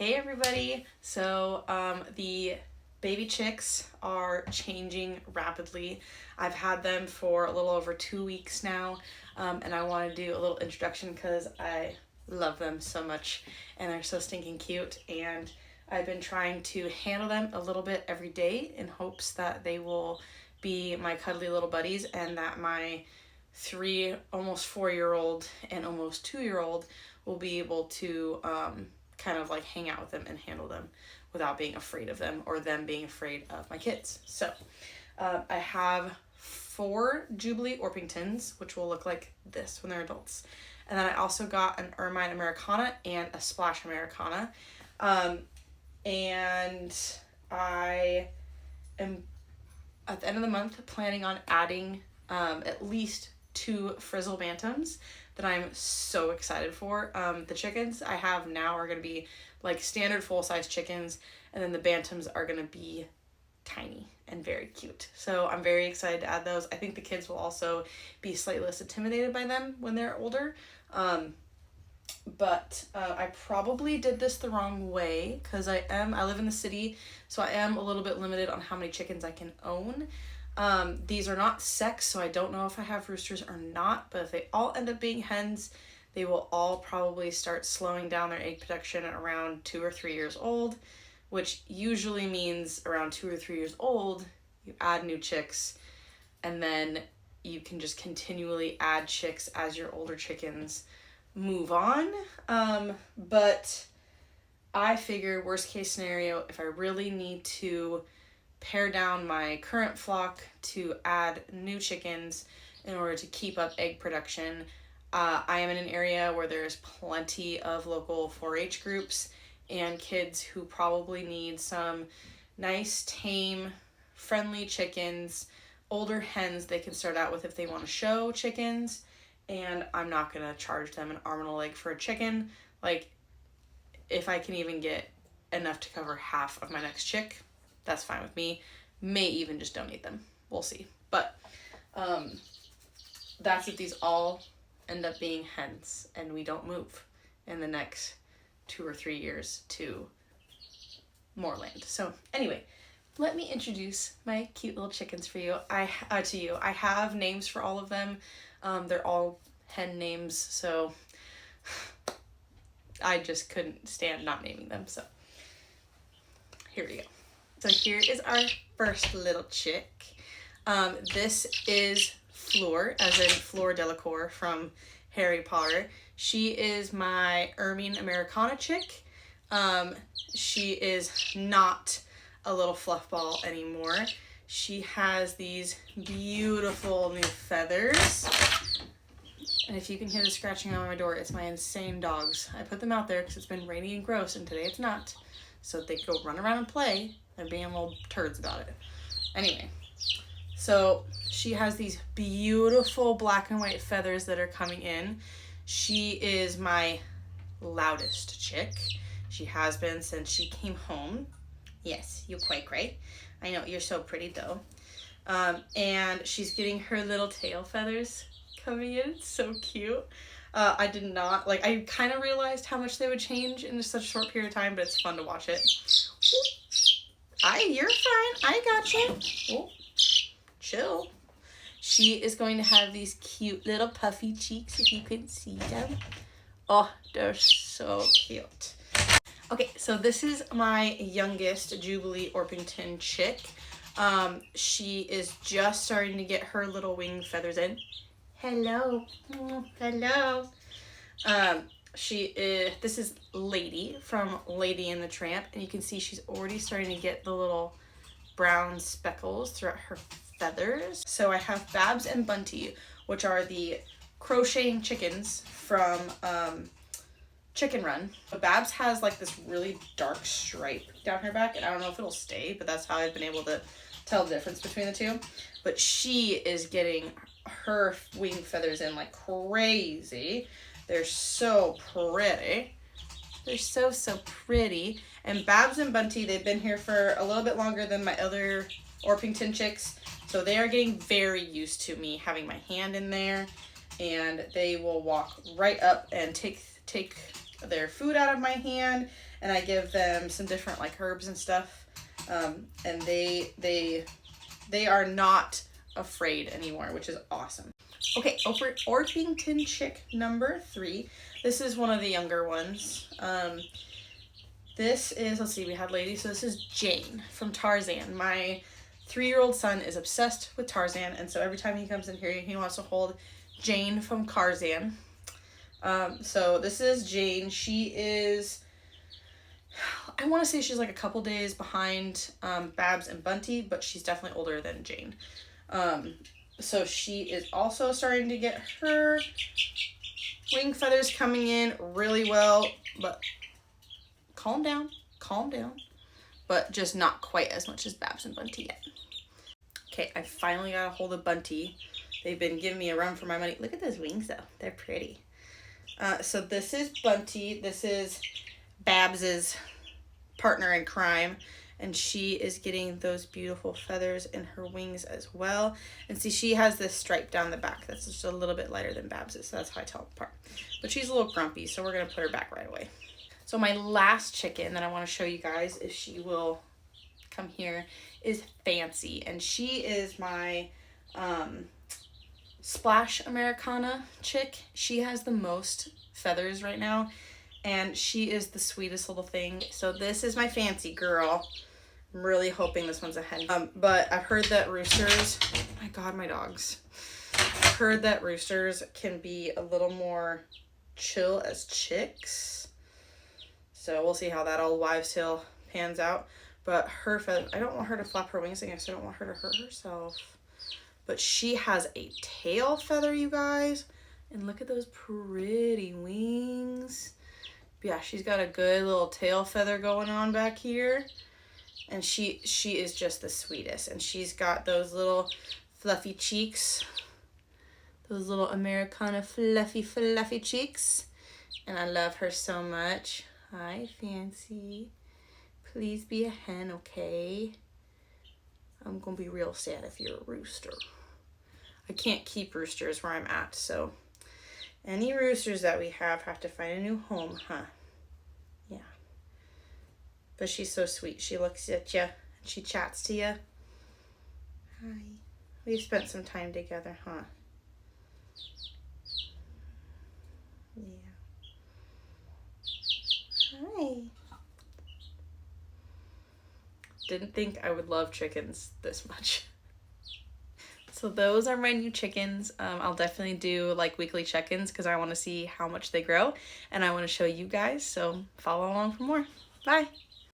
Hey everybody! So the baby chicks are changing rapidly. I've had them for a little over 2 weeks now, and I want to do a little introduction because I love them so much and they're so stinking cute. And I've been trying to handle them a little bit every day in hopes that they will be my cuddly little buddies and that my almost 4-year-old and almost 2-year-old will be able to kind of like hang out with them and handle them without being afraid of them or them being afraid of my kids. So I have 4 Jubilee Orpingtons, which will look like this when they're adults. And then I also got an Ermine Americana and a Splash Americana. And I am, at the end of the month, planning on adding at least 2 Frizzle Bantams that I'm so excited for. The chickens I have now are going to be like standard full-size chickens, and then the Bantams are going to be tiny and very cute. So I'm very excited to add those. I think the kids will also be slightly less intimidated by them when they're older. But I probably did this the wrong way because I live in the city, so I am a little bit limited on how many chickens I can own. These are not sex, so I don't know if I have roosters or not, but if they all end up being hens, they will all probably start slowing down their egg production at around 2 or 3 years old, which usually means around 2 or 3 years old, you add new chicks, and then you can just continually add chicks as your older chickens move on. But I figure worst case scenario, if I really need to pare down my current flock to add new chickens in order to keep up egg production, I am in an area where there's plenty of local 4-H groups and kids who probably need some nice, tame, friendly chickens, older hens they can start out with if they want to show chickens, and I'm not going to charge them an arm and a leg for a chicken. Like, if I can even get enough to cover half of my next chick, that's fine with me. May even just donate them. We'll see. But that's if these all end up being hens and we don't move in the next 2 or 3 years to more land. So anyway, let me introduce my cute little chickens for you. I have names for all of them. They're all hen names, so I just couldn't stand not naming them. So here we go. So here is our first little chick. This is Fleur, as in Fleur Delacour from Harry Potter. She is my Ermine Americana chick. She is not a little fluff ball anymore. She has these beautiful new feathers. And if you can hear the scratching on my door, it's my insane dogs. I put them out there because it's been rainy and gross, and today it's not. So they can go run around and play. They're being little turds about it. Anyway, so she has these beautiful black and white feathers that are coming in. She is my loudest chick. She has been since she came home. Yes, you're quite right. I know, you're so pretty though. And she's getting her little tail feathers coming in. It's so cute. I did not, I kind of realized how much they would change in such a short period of time, but it's fun to watch it. You're fine. I got you. Oh, chill. She is going to have these cute little puffy cheeks, if you can see them. Oh, they're so cute. Okay, so this is my youngest Jubilee Orpington chick. She is just starting to get her little wing feathers in. Hello. Oh, hello. This is Lady from Lady and the Tramp, and you can see she's already starting to get the little brown speckles throughout her feathers. So I have Babs and Bunty, which are the crocheting chickens from Chicken Run. But Babs has like this really dark stripe down her back, and I don't know if it'll stay, but that's how I've been able to tell the difference between the two. But she is getting her wing feathers in like crazy. They're so pretty. They're so pretty. And Babs and Bunty, they've been here for a little bit longer than my other Orpington chicks, so they are getting very used to me having my hand in there, and they will walk right up and take their food out of my hand and I give them some different like herbs and stuff. And they are not afraid anymore, which is awesome. Okay, Orpington chick number 3. This is one of the younger ones. This is, let's see, we had Lady, so this is Jane from Tarzan. My 3-year-old son is obsessed with Tarzan, and so every time he comes in here, he wants to hold Jane from Tarzan. So this is Jane. She is, I want to say she's like a couple days behind Babs and Bunty, but she's definitely older than Jane. So she is also starting to get her wing feathers coming in really well, but calm down, but just not quite as much as Babs and Bunty yet. Okay, I finally got a hold of Bunty. They've been giving me a run for my money. Look at those wings though, they're pretty. So this is Bunty. This is Babs's partner in crime, and she is getting those beautiful feathers in her wings as well. And see, she has this stripe down the back that's just a little bit lighter than Babs's, so that's how I tell them apart. But she's a little grumpy, so we're gonna put her back right away. So my last chicken that I want to show you guys, if she will come here, is Fancy, and she is my Splash Americana chick. She has the most feathers right now, and she is the sweetest little thing. So this is my Fancy girl. I'm really hoping this one's a hen. But I've heard that roosters, oh my god, my dogs. I've heard that roosters can be a little more chill as chicks. So we'll see how that old wives' tale pans out. But her feather, I don't want her to flap her wings again, so I don't want her to hurt herself. But she has a tail feather, you guys. And look at those pretty wings. Yeah, she's got a good little tail feather going on back here. And she is just the sweetest. And she's got those little fluffy cheeks. Those little Americana fluffy cheeks. And I love her so much. Hi, Fancy. Please be a hen, okay? I'm gonna be real sad if you're a rooster. I can't keep roosters where I'm at, so any roosters that we have to find a new home, huh? Yeah. But she's so sweet. She looks at you and she chats to you. Hi. We've spent some time together, huh? Yeah. Hi. Didn't think I would love chickens this much. So those are my new chickens. I'll definitely do like weekly check-ins because I want to see how much they grow and I want to show you guys. So follow along for more. Bye.